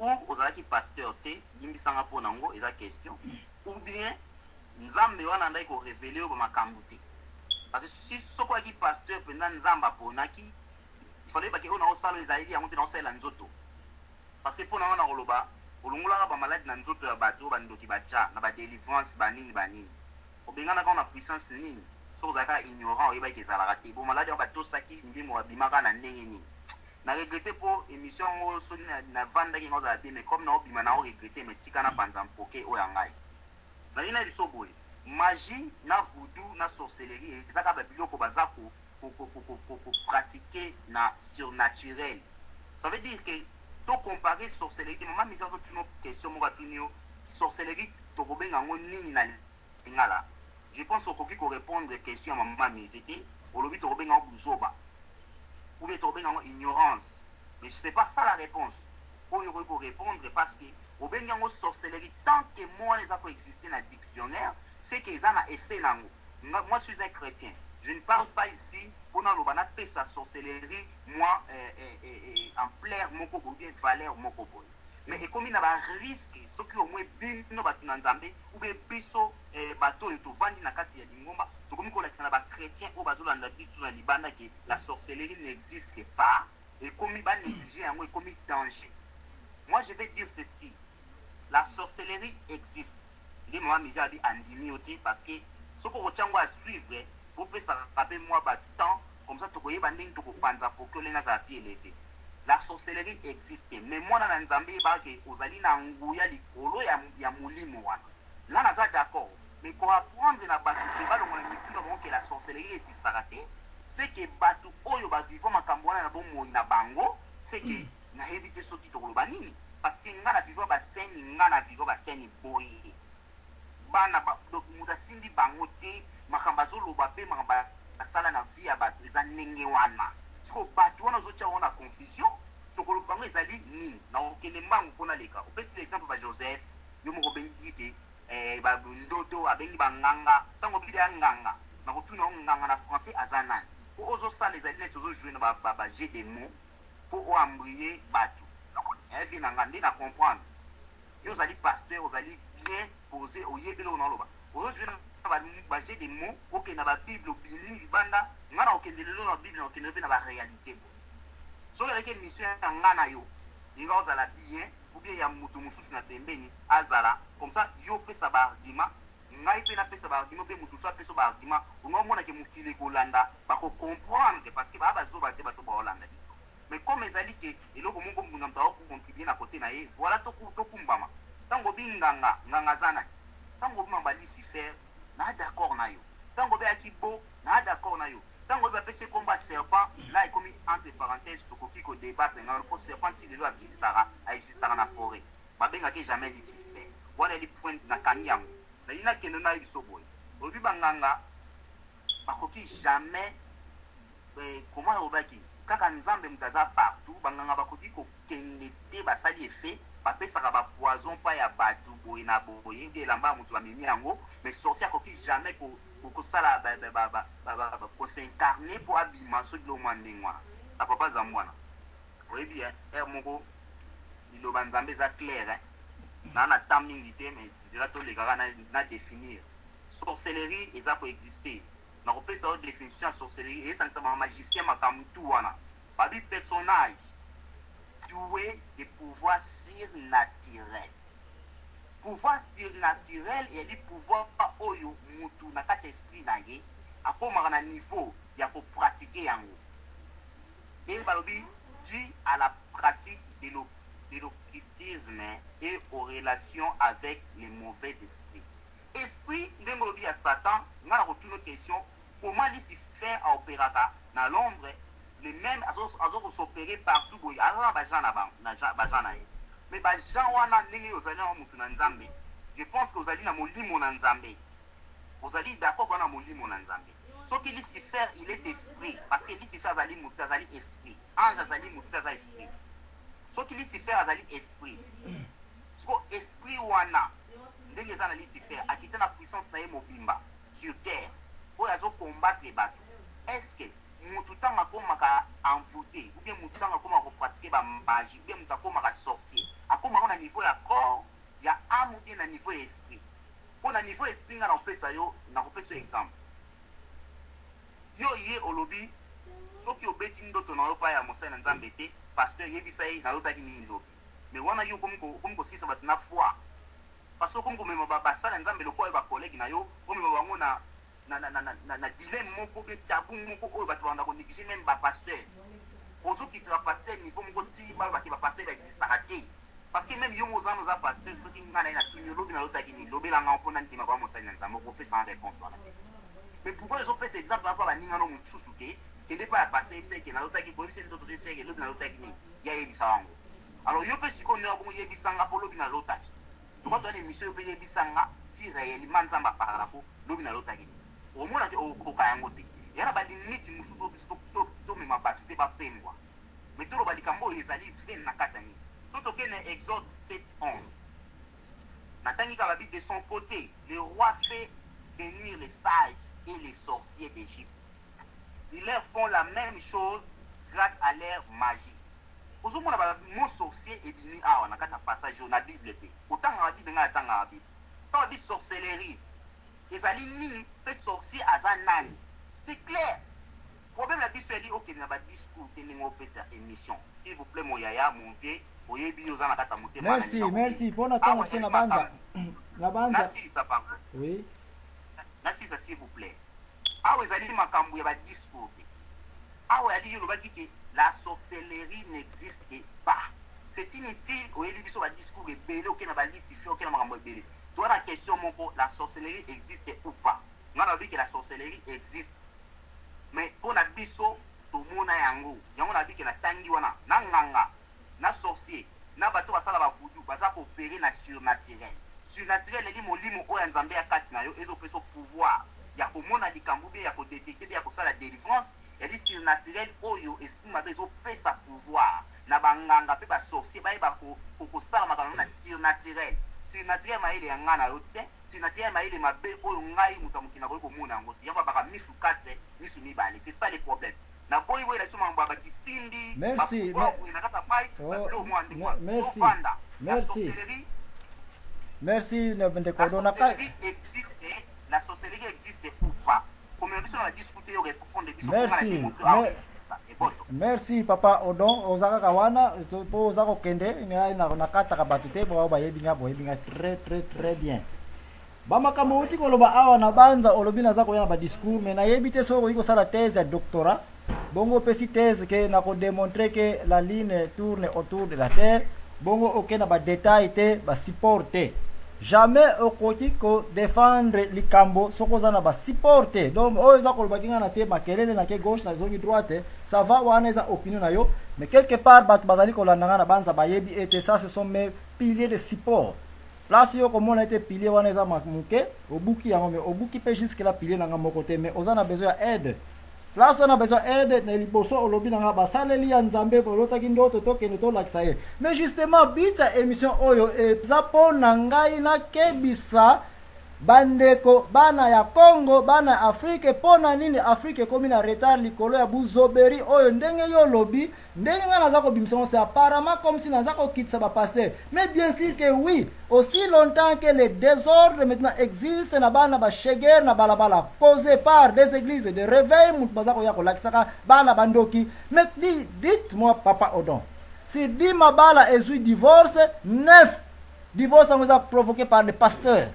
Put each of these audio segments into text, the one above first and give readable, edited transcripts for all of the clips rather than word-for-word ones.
ou ozalaki pasteur te limbisanga mpo nango eza question, ou bien nzambe wana ndaki korevele yo bamakambo te. Parce que si soko aki pasteur mpenza nzambe aponaki ifale bake oyo na osala ezaleli yango te na osalela nzoto. Parce que mpo na wana koloba olongolaka bamaladi na nzoto ya bato oyo bandoki batya na badelivrance banini banini, obenganaka na puissance nini soki ozalaka ignorant oyebaki ezalaka te. Bo maladi yango batosaki milimo babimaka na ndenge nini. Na regrette mpo émission yango soki navandaki nga ozala te, mais comme naobima na oregrette me tika na panza mpoke oyo ya ngai nayi na biso boye magie na voodoo na sorcellerie ezaka babiloko baza kopratiquer na surnaturel. Ça veut dire que to comparer sorcellerie mama misa totuna question moko atuni yo sorcellerie tokobenga yango nini na lingala. Je pense okoki korépondre question ya mama misa te olobi tokobenga yango buzoba ou bien tokobenga yango ignorance, mais je sais pas ça la réponse oyo okoki korépondre parce que obengi yango sorcellerie tant que moi eza koexister na dictionnaire c'est que eza na effet nango. Moi je suis un chrétien, je ne parle pas ici pour naloba napesa sorcellerie moi en plaire moko boye bien valeur moko boye, mais ekomi na barisque soki omwe bino bato na nzambe ou bien biso bato oyo tovandi na kati ya lingomba tokomi kolakisa na bachrétien oyo bazolanda biso na libanda ke la sorcellerie n'existe pas, ekomi banéglige yango, ekomi danger. Moi je vais dire ceci, la sorcellerie existe. Nde mama misi abi andimi yo te parce que soko kotyango à suivre bopesaka mpe mwa batemps comme ça tokoyeba ndenge tokopanza poke olenga azala pi élevé. La sorcellerie existe, mais mwana na nzambe yebaka ke ozali na nguya likolo ya molimo wana. Là naza d'accord, mais koapprendre na bato te balongo na mituna bango ke la sorcellerie existaka te, c'est que bato oyo bavivant makambo wana na bomoi na bango, c'est que nayebi te soki tokoloba nini parce que nga na vivant baseni nga na vivant baseni boye bana moto asindi bango te makambo azoloba mpe makambo asala na vie ya bato eza ndenge wana. Siko bato wana ozotya ngo na confusion tokoloba bango ezali nini na okende mbangu mpona leka. Opesi l'exemple ba Joseph yo moko obengi te ndoto abengi banganga ntango obili ya nganga na kotuna yango nganga na français aza nani po ozosala ezali neti ozojouer na bajet de mots po oambrie bato evi na nga nde na comprendre yo ozali pasteur ozali bien posé oyebeli oyo naloba ozojouer na bajet de mots okende na babible obili libanda nga na okende lelo na bible na okende mpe na baréalité bo soki ezalaki émission ya nga na yo linga ozala bien ou bien ya moto mosusu na pembeni azala comme ça yo pesa baargument ngai mpe napesa baargument mpe moto mosusu apesa baargument onaomonake mokili ekolanda bakocomprendre parce que baa bazoba te bato baolanda. Mais comme ezali ke eloko moko mbunda moto akocontribue na kote na ye voilà tokumbama ntango binganga nganga aza nani ntango bimama balisifer naa d'accord na yo ntango beyaki bo naa d'accord na yo ntango bapesi komba serpent là ekomi entre parenthèse tokoki kodébattre ngano mpo serpent ti lelo aexistaka na forêt babengaki jamais lisifer wana eli point nakangi yango nayi nakende na ye biso boye olobi banganga bakoki jamais comment olobaki kaka nzambe moto aza partout banganga bakoki kokende te basali effet bapesaka bapoison mpa ya bato boye na boye nde elamba ya moto bamemi yango, mais sorcier akoki jamais kosala kosincarne mpo abima soki lomwa ndenge wana na papa za mwana oyebi ere moko liloba nzambe eza clair naa na temps mingi te mais nzela tolekaka na définir sorcellerie eza koexiste na kopesa oyo définition ya sorcellerie eyesanisa bamagicien makambo tu wana babi personnage doué de pouvoir surnaturel. Pouvoir surnaturel eyali pouvoir oyo mutu na kati esprit na ye akomaka na niveau ya kopratique yango et balobi dû à la pratique de l'occultisme et aux relations avec les mauvais esprits. Esprit ndenge olobi ya Satan nga na kotuna question comment Lucifer aopéraka na l'ombre les mêmes azokosopere partout boye aza na bajan na ye mais bajan wana ndenge ozali na mutu na nzambe je pense que ozali na molimo na nzambe ozali d'accord wana molimo na nzambe soki Lucifer il est esprit parce que Lucifer azali mutu azali esprit ange azali mutu aza esprit soki Lucifer azali esprit so esprit wana ndenge eza na Lucifer akita na puissance na ye mobimba sur terre oyo azokombattre bato est-ce que mutu ntango akomaka envoûté ou bien mutu ntango akomaka kopratique bamagie ou bien mutu akomaka sorcier akomaka na niveau ya corps ya âme ou bien na niveau ya esprit. Pour na niveau esprit nga na kopesa yo exemple. Yo ye olobi soki obeti ndoto na yo pa ya mosala na Nzambe te, pasteur yebisa ye na lotaki nini ndoto. Mais wana yo komi kosisa bato na foi. Parce que comme komema basala Nzambe lokola ba collègue na yo, komema bango na dilemme moko be tabou moko oyo bato banda ko négliger même ba pasteur. Ozoki tra pasteur niveau moko ti ba ba pasteur ba existaka te. Parce que même yo mozana za pasteur soki ngana na tuni lobi na lotaki ni lobela nga mpona ndima ba mosala Nzambe ko pesa en réponse wana. Mais pourquoi ils ont fait cet exemple là ba ninga no mutsusu te? Kende pa pasteur seke na lotaki bo bise ndoto te seke lobi na lotaki ni ya yebisa wango. Alors yo pe siko nyo ko yebisa nga po lobi na lotaki. Donc on a une mission payée bisanga si réellement Nzamba par rapport lobi na lotaki. Au moins au kayangote. Et là ba limite musuto to me mabatu te ba pengwa. Mais to ba likambo ezali ven na katani. Soto kene Exode 7:11. Natangi ka ba de son côté, le roi fait venir les sages et les sorciers d'Égypte. Ils leur font la même chose grâce à leur magie. Ozomona ba mon sorcier et bini awa na kata passage na Bible te. Otanga la Bible nga tanga la Bible. Tant di sorcellerie. Ezali ni fait sorcier azanani. C'est clair. Problème la Bible dit OK na ba discours te ningo pesa émission. S'il vous plaît mon yaya mon vieux, oyebi ozana kata motema. Merci pour notre temps na banja. Na banja. Merci ça par contre. Oui. Merci ça s'il vous plaît. Awa ezali makambu ya ba discours te. Awa ya di loba ki la sorcellerie n'existe pas. C'est inutile au élibiso va discours et belé aucun va listifier aucun maman belé. Toi la question mon po la sorcellerie existe ou pas. On a vu que la sorcellerie existe. Mais pour na biso to mona yango, yango na vu que na tangi wana na nganga na sorcier na bato basala ba voodoo baza ko opérer na surnaturel. Surnaturel eli molimo o ya Nzambe ya kati na yo ezo peso pouvoir. Ya ko mona likambu ya ko détecter ya ko sala délivrance. Il dit surnaturel oyo estime bezo pesa pouvoir na banganga pe ba sorcier ba ba ko sala makana na surnaturel ma ile yanga na yote surnaturel ma ile mabe oyo ngai mutamukina ko mona ngo yamba baka misu 4 misu mibale. C'est ça le problème na boy boy la chuma mbaba kisindi. Merci merci ne bende ko dona ka la sorcellerie existe ou pas. Merci papa Odon ozaka kawana po ozako kende ngai na kata ka batute bo ba yebinga très bien. Ba makambo uti ko loba awa na banza olobina zako yana ba discours mais na yebite soko iko sala thèse ya doctorat bongo pesi thèse ke na ko démontrer que la ligne tourne autour de la terre bongo okena ba détail te ba supporter. Jamais au côté ko défendre likambo soko zana ba supporter. Donc o eza ko bakinga na tie makelele na ke gauche na zongi droite ça va wana eza opinion na yo mais quelque part bat bazali ko landanga na banza ba yebi et ça ce sont mes piliers de support. Place yo comme on a été pilier wana eza mamuke obuki yango mais obuki pe jusque la pilier na ngamo côté mais ozana besoin aide. Place on a besoin aide na liboso olobi na basaleli ya Nzambe bolota ki ndoto tokende to lakisa ye. Mais justement bita émission oyo eza pona ngai na kebisa bandeko bana ya Congo bana Afrique pona nini Afrique komi na retard likolo ya buzoberi oyo ndenge yo lobi ndenge nga naza ko bimisa c'est apparemment comme si naza ko kitsa ba pasteur. Mais bien sûr que oui, aussi longtemps que le désordre maintenant existe na bana ba sheger na balabala causé par des églises de réveil mut baza ko ya ko lakisaka bana bandoki. Mais dites-moi papa Odon, si dit mabala ezui divorce 9 divorce nga provoqué par les pasteurs.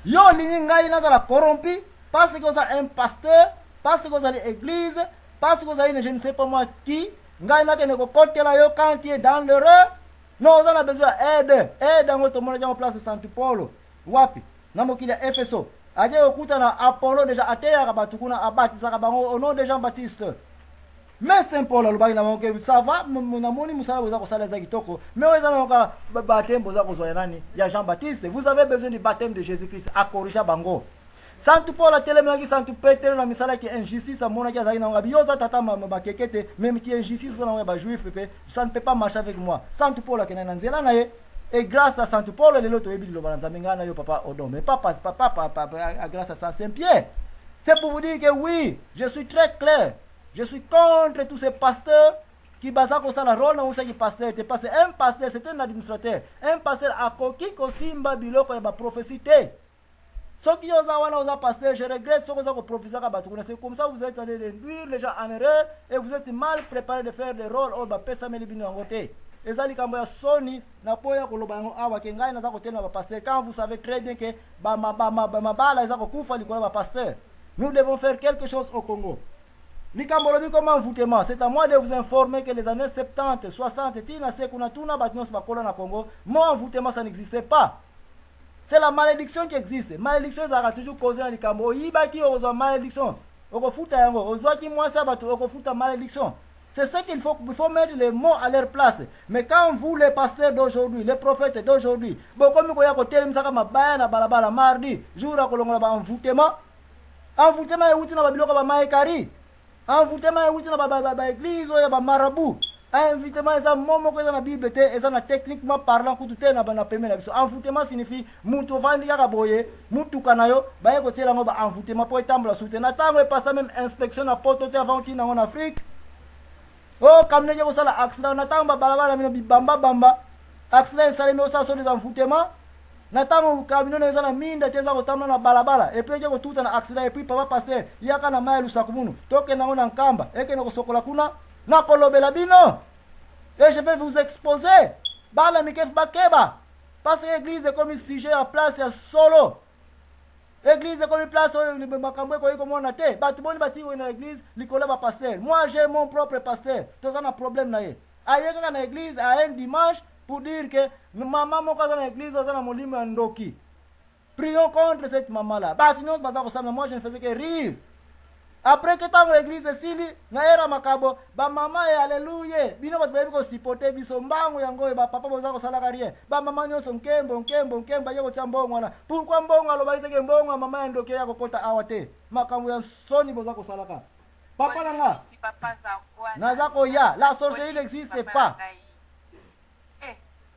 Yo lingi ngai nazala corrompu parce que vous avez un pasteur, parce que vous avez l'église, parce que vous avez je ne sais pas moi qui. Ngai na kene ko kotela yo quand tu es dans l'erreur. Non, on a besoin d'aide. Aide dans votre monde en place Saint Paul. Wapi? Na mokili Efeso. Aje okuta na Apollo déjà ateya ka batukuna abatisa ka bango au nom de Jean-Baptiste. Mais Saint Paul alobaki na monke ça va monamoni musala boza ko sala za kitoko. Mais oza na ka baptême boza ko zoya nani ya Jean-Baptiste. Vous avez besoin du baptême de Jésus-Christ à corriger bango. Saint Paul a tellement qui Saint Péter na misala qui injustice à mon qui a na ngabi yoza tata ma kekete même qui injustice na ba juif pe ça ne peut pas marcher avec moi. Saint Paul a kena nzela na ye et grâce à Saint Paul le loto ebi lo banza mingana yo papa Odon mais papa grâce à Saint Pierre. C'est pour vous dire que oui, je suis très clair. Je suis contre tous ces pasteurs qui baza ko sala rôle na usaki pasteur te parce un pasteur c'est un administrateur un pasteur akoki ko simba biloko ya ba prophétie te soki yoza wana oza pasteur je regrette soki oza ko prophétiser ka bato kuna c'est comme ça vous êtes allé induire les gens en erreur et vous êtes mal préparé de faire des rôles au ba pesa meli bino yango te ezali kambo ya soni na poya koloba yango awa ke ngai naza kotena ba pasteur quand vous savez très bien que ba mabala eza ko kufa likolo ba pasteur nous devons faire quelque chose au Congo. Likambolobi comme envoûtement, c'est à moi de vous informer que les années 70, 60, tina sekuna tuna batnos bakola na Congo, mon envoûtement ça n'existait pas. C'est la malédiction qui existe. Malédiction ça a toujours causé dans likambo. Yibaki ozo malédiction. Okofuta yango, ozwaki moi ça batu okofuta malédiction. C'est ce qu'il faut mettre les mots à leur place. Mais quand vous les pasteurs d'aujourd'hui, les prophètes d'aujourd'hui, bokomi ko ya ko telemisa kama baya na balabala mardi, jour a kolongola ba envoûtement. Envoûtement e wuti na babiloko ba maekari. Envoûtement est dans la église ou dans marabout. Envoûtement est dans la Bible, est techniquement parlant que tout est dans la première version. Envoûtement signifie mutu vandi ya boye, mutu kanayo, ba yeko tela ngo ba envoûtement pour étendre soutenir. Tant que pas même inspection na potote avant qui en Afrique. Oh, comme ne yeko sala accident na tamba balabala mina bamba. Accident salé mais ça sont des envoûtements. Natamo camion na na minda teza kotamna na balabala et puis ko tuta na accident et puis papa passer yaka na mai lusakumunu toke na ona nkamba eke na kosokola kuna na kolobela bino et je vais vous exposer bala mikef bakeba parce que l'église est comme sujet à place ya solo église est comme place où makambo ko iko mona te batu boni bati na église likola ba pasteur moi j'ai mon propre pasteur toza na problème na ye ayeka na église à un dimanche pour dire que maman moko dans l'église oza na molimo ya ndoki. Prions contre cette maman là. Batinos baza ko sama moi je ne faisais que rire. Après que tant l'église sili na era makabo ba maman et alléluia. Bino ba bebi ko supporter biso mbango yango e ba papa boza ko sala carrière. Ba maman nyoso nkembo yeko chambongo na. Pourquoi mbongo aloba iteke mbongo mama ya ndoki ya kokota awate. Makambo ya soni boza ko sala ka. Papa nanga. Si papa za kwa. Naza ko ya, la sorcellerie n'existe pas.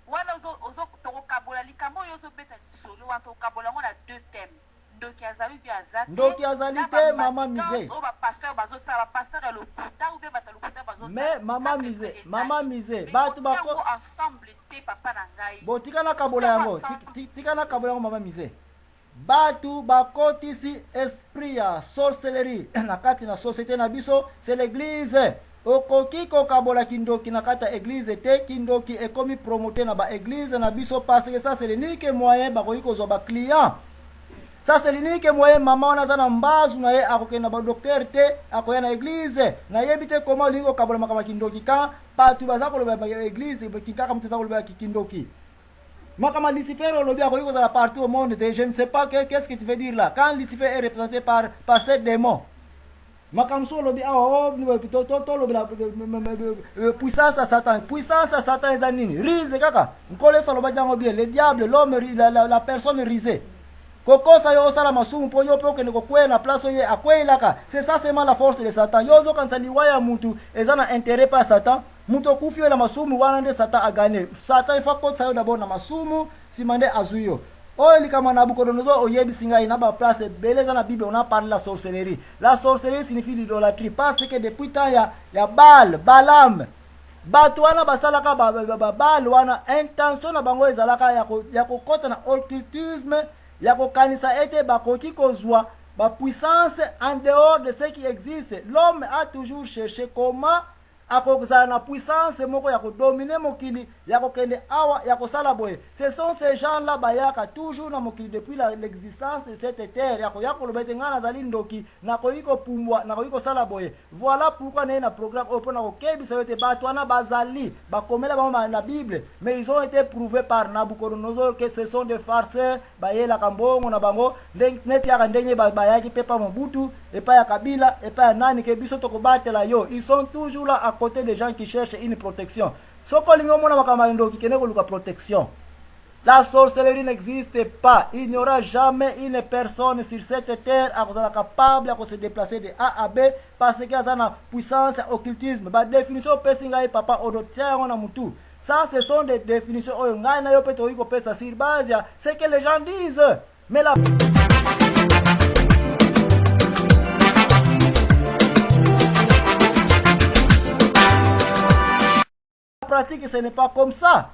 Wana ozo tokokabola likambo yozo beta lisolo wana tokokabola ngona deux thèmes ndoki azali bi azate ndoki azali te mama mise o ba pasteur bazo sa ba pasteur ya lokuta ou be bata lokuta bazo sa mais mama mise batu bako ensemble te papa na ngai bo tikana kabola yango tikana kabola yango mama mise batu bakotisi esprit ya sorcellerie na kati na société na biso c'est l'église. Okoki kokabola kindoki na kata église te kindoki ekomi promoter na ba église na biso parce que ça c'est l'unique moyen ba koki kozwa ba client. Ça c'est l'unique moyen maman wana za na mbazu na ye akokenda ba docteur te akoya na église na yebite comment lingo kabola makama kindoki ka patu baza koloba ba église kikaka mteza koloba kindoki. Makama Lucifer olobi akoki kozala partout au monde je ne sais pas qu'est-ce que tu veux dire là quand Lucifer est représenté par ces démons. Makamso lobi awa to lobi la puissance à Satan est nini rise kaka nkole sa loba jango bien le diable l'homme la personne risée koko sa yo sala masumu po yo pe ko kwela place ye akwelaka c'est ça seulement la force de Satan yozo kanza liwaya mutu ezana intérêt par Satan mutu kufio la masumu wana nde Satan a gagné Satan fa ko sa yo d'abord na masumu simande azuyo. Oh, les camarades, au Yebisinga, il n'a pas place. Beleza na Bible, on a parlé de la sorcellerie. La sorcellerie signifie l'idolâtrie. Parce que depuis tant, il y a Baal, Balaam. Batouana, Basalaka, Baal, wana intention na bango ezalaka ya kokota na occultisme, ya kokanisa ete bakoki kozwa ba puissance en dehors de ce qui existe. L'homme a toujours cherché comment akozala na puissance moko ya kodominer mokili ya kokende awa ya kosala boye. Ce sont ces gens là bayaka toujours na mokili depuis l'existence de cette terre ya kolobete ngana zali ndoki na koyiko pumbwa na koyiko sala boye. Voilà pourquoi na programme opona kokebisa yote bato wana bazali bakomela ba na Bible mais ils ont été prouvés par Nabucodonosor que ce sont des farceurs bayela kambongo na bango neti ya ndenye bayaki pepa Mobutu et pas ya Kabila et pas nani ke biso tokobatela yo. Ils sont toujours là à côté des gens qui cherchent une protection. Protection. La sorcellerie n'existe pas. Il n'y aura jamais une personne sur cette terre capable de se déplacer de A à B parce qu'il y a une puissance occultisme. La définition de papa ça, ce sont des définitions. C'est que les gens disent. Mais la pratique, ce n'est pas comme ça.